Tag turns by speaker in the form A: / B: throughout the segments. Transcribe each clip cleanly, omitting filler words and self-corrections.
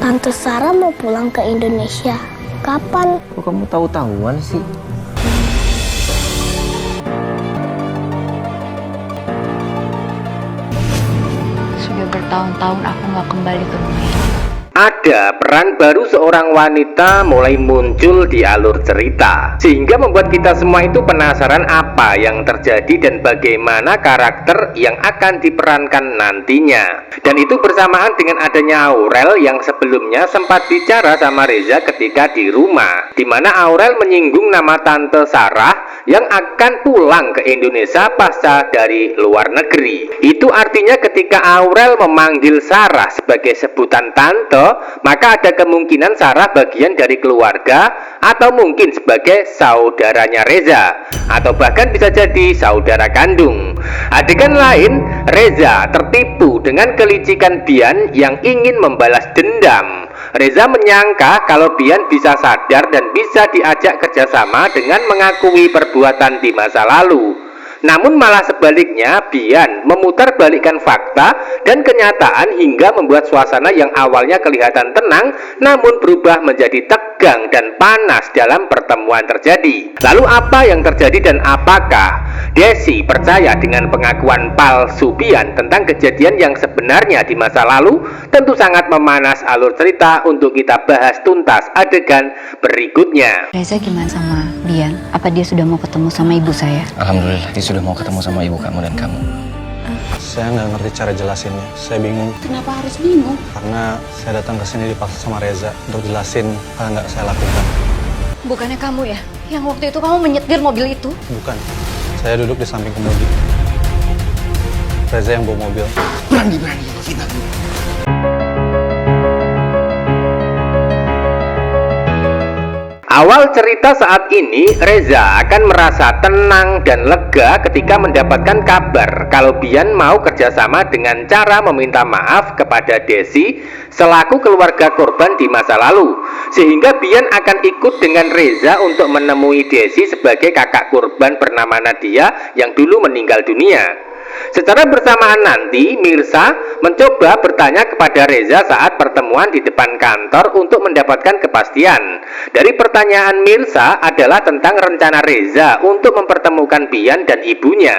A: Tante Sarah mau pulang ke Indonesia. Kapan?
B: Kok kamu tahu-tahuan sih?
C: Sudah bertahun-tahun aku nggak kembali ke rumah ini.
D: Ada peran baru seorang wanita mulai muncul di alur cerita, sehingga membuat kita semua itu penasaran apa yang terjadi dan bagaimana karakter yang akan diperankan nantinya. Dan itu bersamaan dengan adanya Aurel yang sebelumnya sempat bicara sama Reza ketika di rumah, dimana Aurel menyinggung nama Tante Sarah yang akan pulang ke Indonesia pasca dari luar negeri. Itu artinya ketika Aurel memanggil Sarah sebagai sebutan tante, maka ada kemungkinan Sarah bagian dari keluarga atau mungkin sebagai saudaranya Reza, atau bahkan bisa jadi saudara kandung. Adegan lain, Reza tertipu dengan kelicikan Bian yang ingin membalas dendam. Reza menyangka kalau Bian bisa sadar dan bisa diajak kerjasama dengan mengakui perbuatan di masa lalu. Namun malah sebaliknya, Bian memutarbalikkan fakta dan kenyataan hingga membuat suasana yang awalnya kelihatan tenang namun berubah menjadi tegang dan panas dalam pertemuan terjadi. Lalu apa yang terjadi dan apakah Desi percaya dengan pengakuan palsu Bian tentang kejadian yang sebenarnya di masa lalu? Tentu sangat memanas alur cerita untuk kita bahas tuntas adegan berikutnya.
C: Reza gimana sama Bian? Apa dia sudah mau ketemu sama ibu saya?
B: Alhamdulillah, dia sudah mau ketemu sama ibu kamu dan kamu.
E: Saya nggak ngerti cara jelasinnya. Saya bingung.
C: Kenapa harus bingung?
E: Karena saya datang ke sini dipaksa sama Reza untuk jelasin hal yang nggak saya lakukan.
C: Bukannya kamu ya? Yang waktu itu kamu menyetir mobil itu?
E: Bukan. Saya duduk di samping kemudi. Reza yang bawa mobil.
B: Berani-berani fitnah.
D: Awal cerita saat ini, Reza akan merasa tenang dan lega ketika mendapatkan kabar kalau Bian mau kerjasama dengan cara meminta maaf kepada Desi selaku keluarga korban di masa lalu, sehingga Bian akan ikut dengan Reza untuk menemui Desi sebagai kakak korban bernama Nadia yang dulu meninggal dunia. Secara bersamaan nanti, Mirsa mencoba bertanya kepada Reza saat pertemuan di depan kantor untuk mendapatkan kepastian. Dari pertanyaan Mirsa adalah tentang rencana Reza untuk mempertemukan Bian dan ibunya.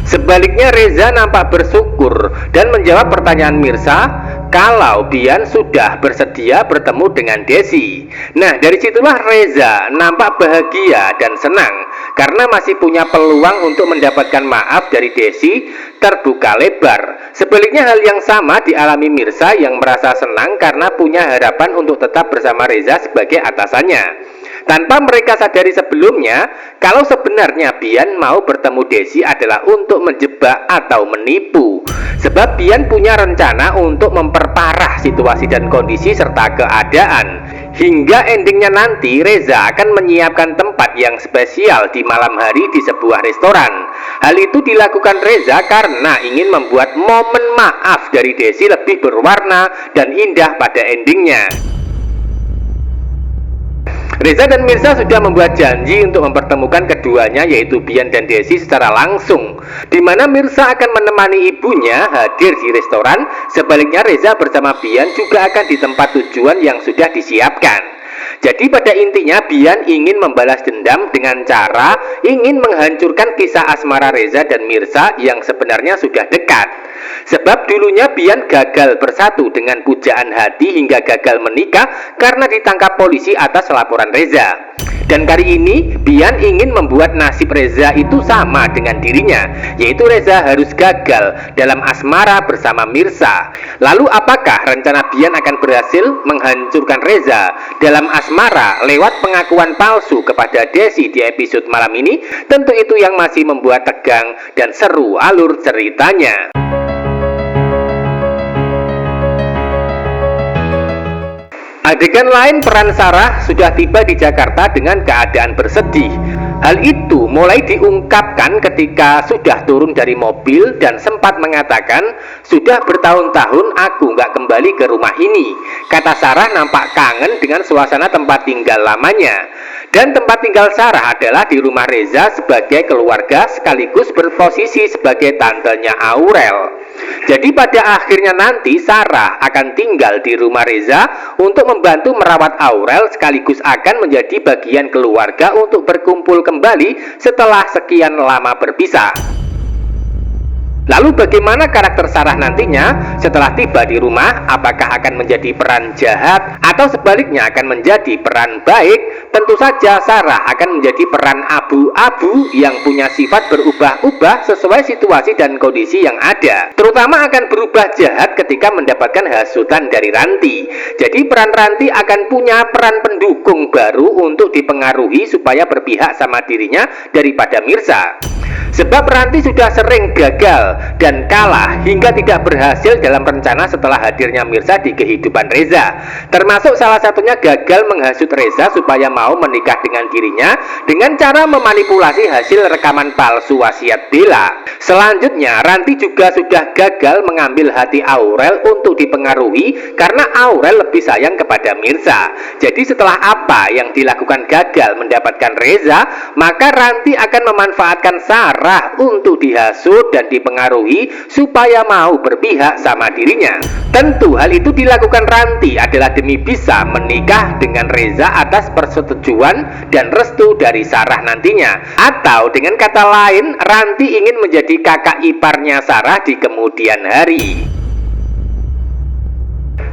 D: Sebaliknya, Reza nampak bersyukur dan menjawab pertanyaan Mirsa kalau Bian sudah bersedia bertemu dengan Desi. Nah, dari situlah Reza nampak bahagia dan senang karena masih punya peluang untuk mendapatkan maaf dari Desi terbuka lebar. Sebaliknya hal yang sama dialami Mirsa yang merasa senang karena punya harapan untuk tetap bersama Reza sebagai atasannya. Tanpa mereka sadari sebelumnya kalau sebenarnya Bian mau bertemu Desi adalah untuk menjebak atau menipu. Sebab Bian punya rencana untuk memperparah situasi dan kondisi serta keadaan. Hingga endingnya nanti Reza akan menyiapkan tempat yang spesial di malam hari di sebuah restoran. Hal itu dilakukan Reza karena ingin membuat momen maaf dari Desi lebih berwarna dan indah pada endingnya. Reza dan Mirsa sudah membuat janji untuk mempertemukan keduanya, yaitu Bian dan Desi secara langsung, di mana Mirsa akan menemani ibunya hadir di restoran. Sebaliknya Reza bersama Bian juga akan di tempat tujuan yang sudah disiapkan. Jadi pada intinya Bian ingin membalas dendam dengan cara ingin menghancurkan kisah asmara Reza dan Mirsa yang sebenarnya sudah dekat. Sebab dulunya Bian gagal bersatu dengan pujaan hati hingga gagal menikah karena ditangkap polisi atas laporan Reza. Dan kali ini Bian ingin membuat nasib Reza itu sama dengan dirinya, yaitu Reza harus gagal dalam asmara bersama Mirsa. Lalu apakah rencana Bian akan berhasil menghancurkan Reza dalam asmara lewat pengakuan palsu kepada Desi di episode malam ini? Tentu itu yang masih membuat tegang dan seru alur ceritanya. Adegan lain, peran Sarah sudah tiba di Jakarta dengan keadaan bersedih. Hal itu mulai diungkapkan ketika sudah turun dari mobil dan sempat mengatakan, "Sudah bertahun-tahun aku nggak kembali ke rumah ini." Kata Sarah nampak kangen dengan suasana tempat tinggal lamanya. Dan tempat tinggal Sarah adalah di rumah Reza sebagai keluarga sekaligus berposisi sebagai tantenya Aurel. Jadi pada akhirnya nanti Sarah akan tinggal di rumah Reza untuk membantu merawat Aurel sekaligus akan menjadi bagian keluarga untuk berkumpul kembali setelah sekian lama berpisah. Lalu bagaimana karakter Sarah nantinya setelah tiba di rumah? Apakah akan menjadi peran jahat atau sebaliknya akan menjadi peran baik? Tentu saja Sarah akan menjadi peran abu-abu yang punya sifat berubah-ubah sesuai situasi dan kondisi yang ada. Terutama akan berubah jahat ketika mendapatkan hasutan dari Ranti. Jadi peran Ranti akan punya peran pendukung baru untuk dipengaruhi supaya berpihak sama dirinya daripada Mirza. Sebab Ranti sudah sering gagal dan kalah hingga tidak berhasil dalam rencana setelah hadirnya Mirza di kehidupan Reza. Termasuk salah satunya gagal menghasut Reza supaya mau menikah dengan dirinya dengan cara memanipulasi hasil rekaman palsu wasiat Bella. Selanjutnya, Ranti juga sudah gagal mengambil hati Aurel untuk dipengaruhi karena Aurel lebih sayang kepada Mirza. Jadi setelah apa yang dilakukan gagal mendapatkan Reza, maka Ranti akan memanfaatkan Sarah untuk dihasut dan dipengaruhi supaya mau berpihak sama dirinya. Tentu hal itu dilakukan Ranti adalah demi bisa menikah dengan Reza atas persetujuan dan restu dari Sarah nantinya. Atau dengan kata lain, Ranti ingin menjadi kakak iparnya Sarah di kemudian hari.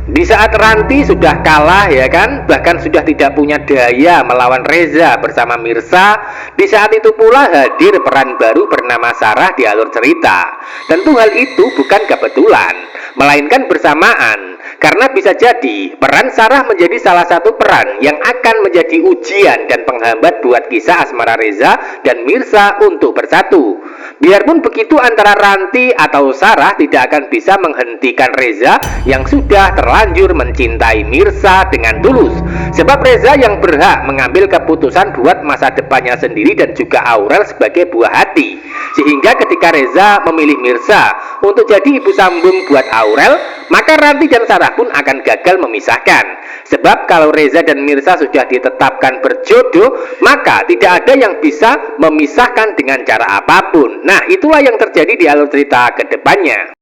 D: Di saat Ranti sudah kalah ya kan, bahkan sudah tidak punya daya melawan Reza bersama Mirza, di saat itu pula hadir peran baru bernama Sarah di alur cerita. Tentu hal itu bukan kebetulan, melainkan bersamaan. Karena bisa jadi peran Sarah menjadi salah satu peran yang akan menjadi ujian dan penghambat buat kisah asmara Reza dan Mirza untuk bersatu. Biarpun begitu, antara Ranti atau Sarah tidak akan bisa menghentikan Reza yang sudah terlanjur mencintai Mirza dengan tulus. Sebab Reza yang berhak mengambil keputusan buat masa depannya sendiri dan juga Aurel sebagai buah hati. Sehingga ketika Reza memilih Mirza untuk jadi ibu sambung buat Aurel, maka Ranti dan Sarah pun akan gagal memisahkan. Sebab kalau Reza dan Mirza sudah ditetapkan berjodoh, maka tidak ada yang bisa memisahkan dengan cara apapun. Nah, itulah yang terjadi di alur cerita ke depannya.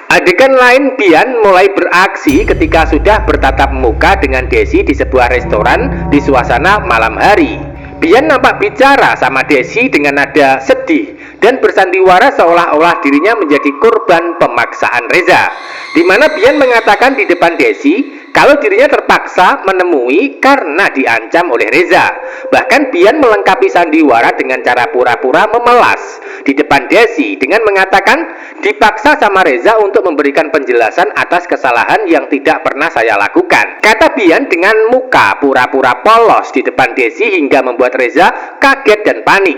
D: Adegan lain, Bian mulai beraksi ketika sudah bertatap muka dengan Desi di sebuah restoran di suasana malam hari. Bian nampak bicara sama Desi dengan nada sedih dan bersandiwara seolah-olah dirinya menjadi korban pemaksaan Reza. Di mana Bian mengatakan di depan Desi kalau dirinya terpaksa menemui karena diancam oleh Reza. Bahkan Bian melengkapi sandiwara dengan cara pura-pura memelas di depan Desi dengan mengatakan dipaksa sama Reza untuk memberikan penjelasan atas kesalahan yang tidak pernah saya lakukan. Kata Bian dengan muka pura-pura polos di depan Desi hingga membuat Reza kaget dan panik.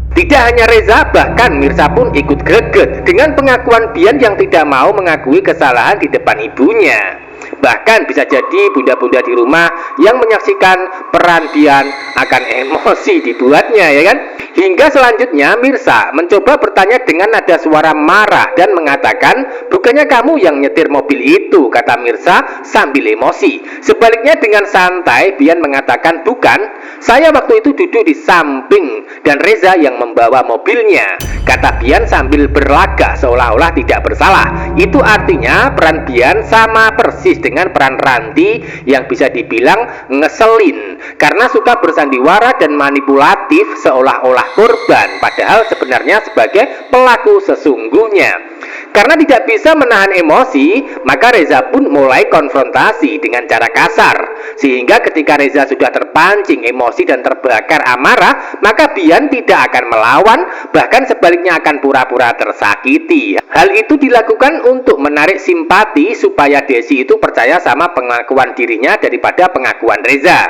D: Tidak hanya Reza, bahkan Mirza pun ikut greget dengan pengakuan Bian yang tidak mau mengakui kesalahan di depan ibunya. Bahkan bisa jadi bunda-bunda di rumah yang menyaksikan peran Bian akan emosi dibuatnya ya kan. Hingga selanjutnya Mirza mencoba bertanya dengan nada suara marah dan mengatakan, bukannya kamu yang nyetir mobil itu, kata Mirza sambil emosi. Sebaliknya dengan santai Bian mengatakan, bukan, saya waktu itu duduk di samping dan Reza yang membawa mobilnya, kata Bian sambil berlagak seolah-olah tidak bersalah. Itu artinya peran Bian sama persis dengan peran Ranti yang bisa dibilang ngeselin karena suka bersandiwara dan manipulatif seolah-olah korban, padahal sebenarnya sebagai pelaku sesungguhnya. Karena tidak bisa menahan emosi, maka Reza pun mulai konfrontasi dengan cara kasar. Sehingga ketika Reza sudah terpancing emosi dan terbakar amarah, maka Bian tidak akan melawan, bahkan sebaliknya akan pura-pura tersakiti. Hal itu dilakukan untuk menarik simpati supaya Desi itu percaya sama pengakuan dirinya daripada pengakuan Reza.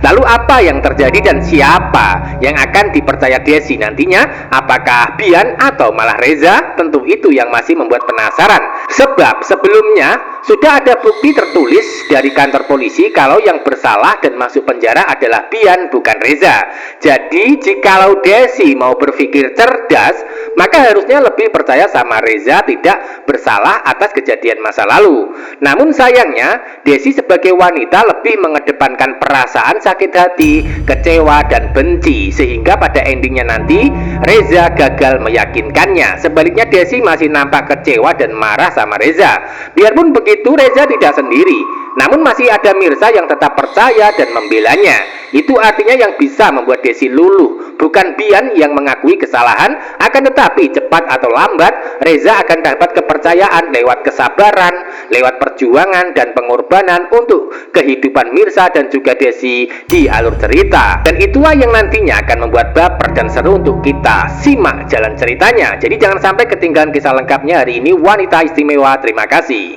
D: Lalu apa yang terjadi dan siapa yang akan dipercaya Desi nantinya? Apakah Bian atau malah Reza? Tentu itu yang masih membuat penasaran. Sebab sebelumnya sudah ada bukti tertulis dari kantor polisi kalau yang bersalah dan masuk penjara adalah Bian, bukan Reza. Jadi jikalau Desi mau berpikir cerdas, maka harusnya lebih percaya sama Reza tidak bersalah atas kejadian masa lalu. Namun sayangnya, Desi sebagai wanita lebih mengedepankan perasaan sakit hati, kecewa, dan benci, sehingga pada endingnya nanti Reza gagal meyakinkannya. Sebaliknya Desi masih nampak kecewa dan marah sama Reza. Biarpun begitu, Reza tidak sendiri, namun masih ada Mirza yang tetap percaya dan membelanya. Itu artinya yang bisa membuat Desi luluh, bukan Bian yang mengakui kesalahan. Akan tetapi cepat atau lambat, Reza akan dapat kepercayaan lewat kesabaran, lewat perjuangan dan pengorbanan untuk kehidupan Mirza dan juga Desi di alur cerita. Dan itulah yang nantinya akan membuat baper dan seru untuk kita simak jalan ceritanya. Jadi jangan sampai ketinggalan kisah lengkapnya hari ini Wanita Istimewa. Terima kasih.